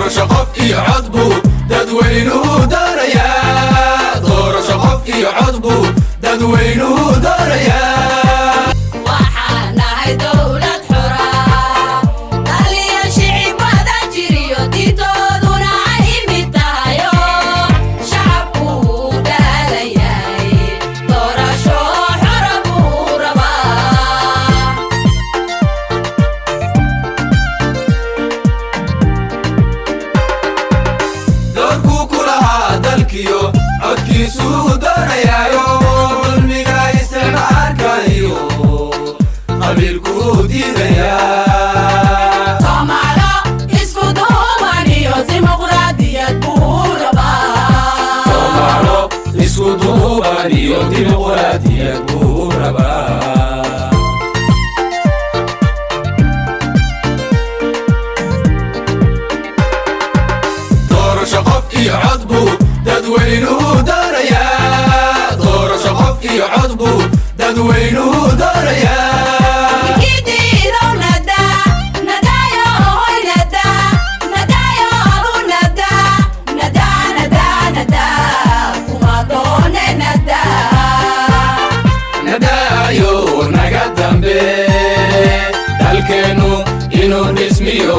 doorasho qof iyo cod buu dadweynuhu doonayaa doorasho qof iyo cod buu dadweynuhu doonayaa codkiisu doonayaayo dulmiga isticmaalkayo qabiilkuu diidayaa Soomaalo isku duuban iyo dimuqraadiyad buu rabaa Soomaalo isku duuban iyo dimuqraadiyad buu rabaa doorasho qof iyo cod buu dadweynuhu doonayaa doorasho qof iyo cod buu dadweynuhu doonayaa nadaayo naga dambe dalkeenu inuu dhismiyo